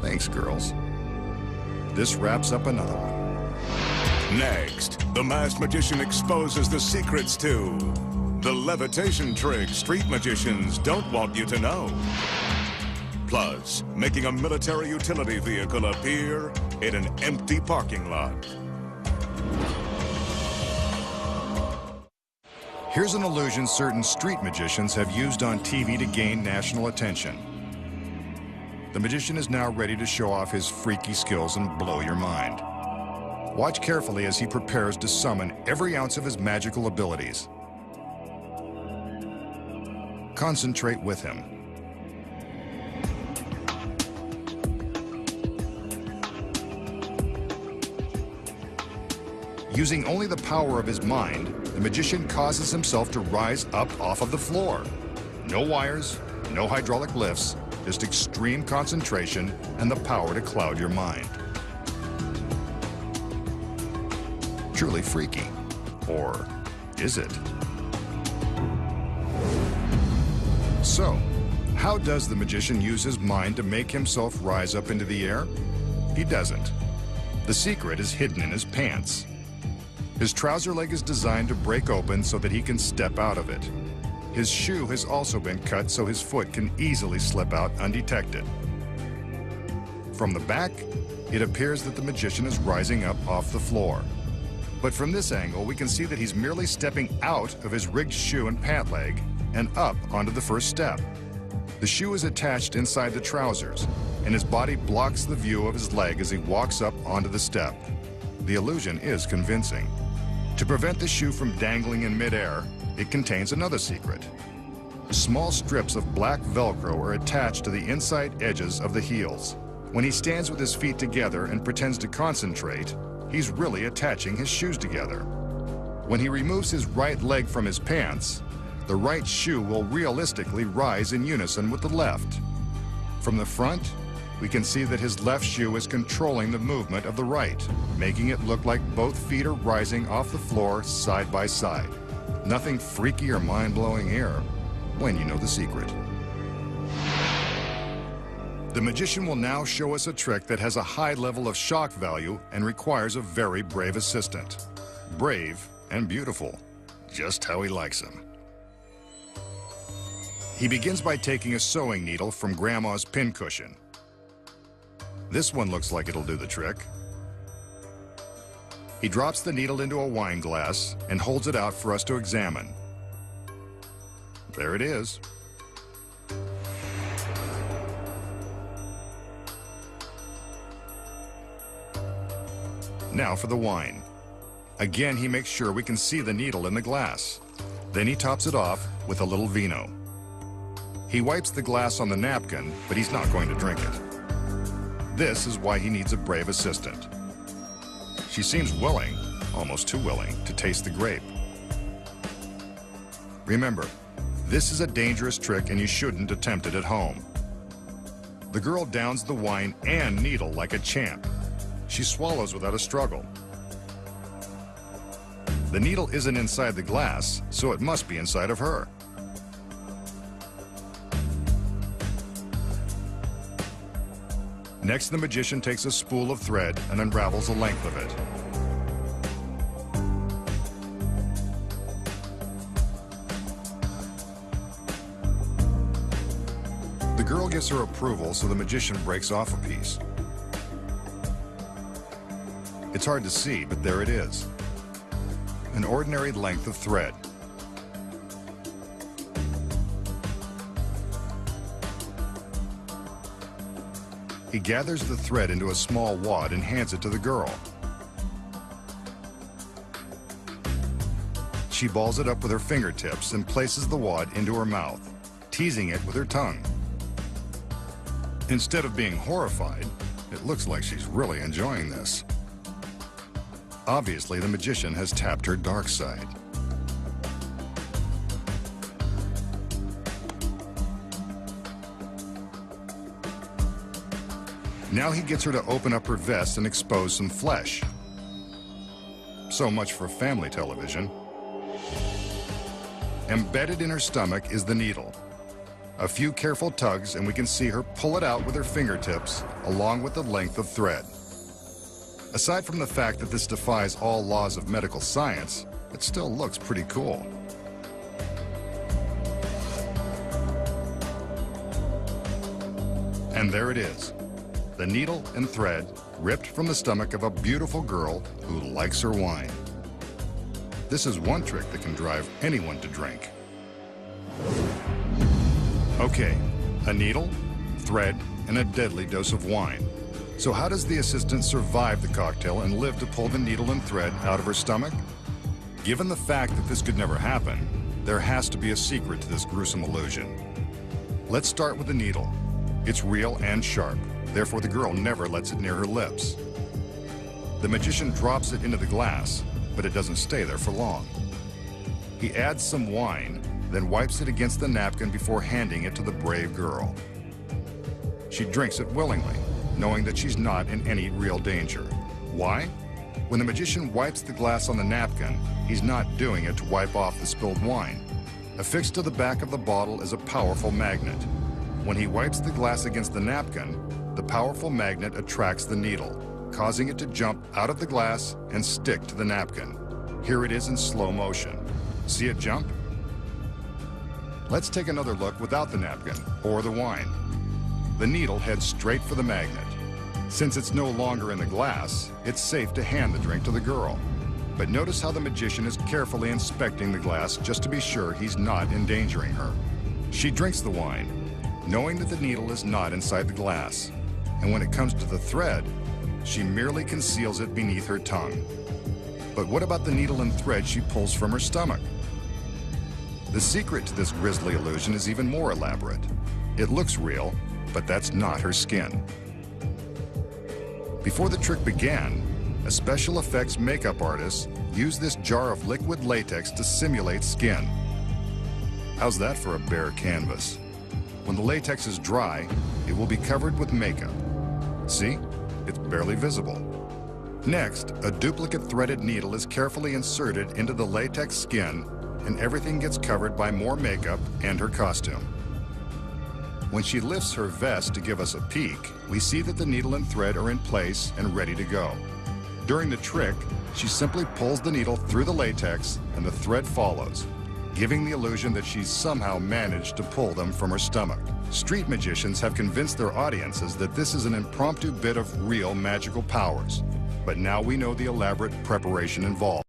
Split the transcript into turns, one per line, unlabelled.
Thanks, girls. This wraps up another one.
Next, the masked magician exposes the secrets to the levitation trick street magicians don't want you to know. Plus, making a military utility vehicle appear in an empty parking lot.
Here's an illusion certain street magicians have used on TV to gain national attention. The magician is now ready to show off his freaky skills and blow your mind. Watch carefully as he prepares to summon every ounce of his magical abilities. Concentrate with him. Using only the power of his mind, the magician causes himself to rise up off of the floor. No wires, no hydraulic lifts, just extreme concentration and the power to cloud your mind. Truly freaky. Or is it? So, how does the magician use his mind to make himself rise up into the air? He doesn't. The secret is hidden in his pants. His trouser leg is designed to break open so that he can step out of it. His shoe has also been cut so his foot can easily slip out undetected. From the back, it appears that the magician is rising up off the floor. But from this angle, we can see that he's merely stepping out of his rigged shoe and pant leg and up onto the first step. The shoe is attached inside the trousers, and his body blocks the view of his leg as he walks up onto the step. The illusion is convincing. To prevent the shoe from dangling in midair, it contains another secret. Small strips of black Velcro are attached to the inside edges of the heels. When he stands with his feet together and pretends to concentrate, he's really attaching his shoes together. When he removes his right leg from his pants, the right shoe will realistically rise in unison with the left. From the front, we can see that his left shoe is controlling the movement of the right, making it look like both feet are rising off the floor side by side. Nothing freaky or mind-blowing here when you know the secret. The magician will now show us a trick that has a high level of shock value and requires a very brave assistant. Brave and beautiful, just how he likes them. He begins by taking a sewing needle from Grandma's pincushion. This one looks like it'll do the trick. He drops the needle into a wine glass and holds it out for us to examine. There it is. Now for the wine. Again, he makes sure we can see the needle in the glass. Then he tops it off with a little vino. He wipes the glass on the napkin, but he's not going to drink it. This is why he needs a brave assistant. She seems willing, almost too willing, to taste the grape. Remember, this is a dangerous trick and you shouldn't attempt it at home. The girl downs the wine and needle like a champ. She swallows without a struggle. The needle isn't inside the glass, so it must be inside of her. Next, the magician takes a spool of thread and unravels the length of it. The girl gives her approval, so the magician breaks off a piece. It's hard to see, but there it is. An ordinary length of thread. He gathers the thread into a small wad and hands it to the girl. She balls it up with her fingertips and places the wad into her mouth, teasing it with her tongue. Instead of being horrified, it looks like she's really enjoying this. Obviously, the magician has tapped her dark side. Now he gets her to open up her vest and expose some flesh. So much for family television. Embedded in her stomach is the needle. A few careful tugs and we can see her pull it out with her fingertips along with the length of thread. Aside from the fact that this defies all laws of medical science, it still looks pretty cool. And there it is, the needle and thread ripped from the stomach of a beautiful girl who likes her wine. This is one trick that can drive anyone to drink. Okay, a needle, thread, and a deadly dose of wine. So how does the assistant survive the cocktail and live to pull the needle and thread out of her stomach? Given the fact that this could never happen, there has to be a secret to this gruesome illusion. Let's start with the needle. It's real and sharp, therefore the girl never lets it near her lips. The magician drops it into the glass, but it doesn't stay there for long. He adds some wine, then wipes it against the napkin before handing it to the brave girl. She drinks it willingly, knowing that she's not in any real danger. Why? When the magician wipes the glass on the napkin, he's not doing it to wipe off the spilled wine. Affixed to the back of the bottle is a powerful magnet. When he wipes the glass against the napkin, the powerful magnet attracts the needle, causing it to jump out of the glass and stick to the napkin. Here it is in slow motion. See it jump? Let's take another look without the napkin or the wine. The needle heads straight for the magnet. Since it's no longer in the glass, it's safe to hand the drink to the girl. But notice how the magician is carefully inspecting the glass just to be sure he's not endangering her. She drinks the wine, knowing that the needle is not inside the glass. And when it comes to the thread, she merely conceals it beneath her tongue. But what about the needle and thread she pulls from her stomach? The secret to this grisly illusion is even more elaborate. It looks real, but that's not her skin. Before the trick began, a special effects makeup artist used this jar of liquid latex to simulate skin. How's that for a bare canvas? When the latex is dry, it will be covered with makeup. See? It's barely visible. Next, a duplicate threaded needle is carefully inserted into the latex skin, and everything gets covered by more makeup and her costume. When she lifts her vest to give us a peek, we see that the needle and thread are in place and ready to go. During the trick, she simply pulls the needle through the latex and the thread follows, giving the illusion that she's somehow managed to pull them from her stomach. Street magicians have convinced their audiences that this is an impromptu bit of real magical powers, but now we know the elaborate preparation involved.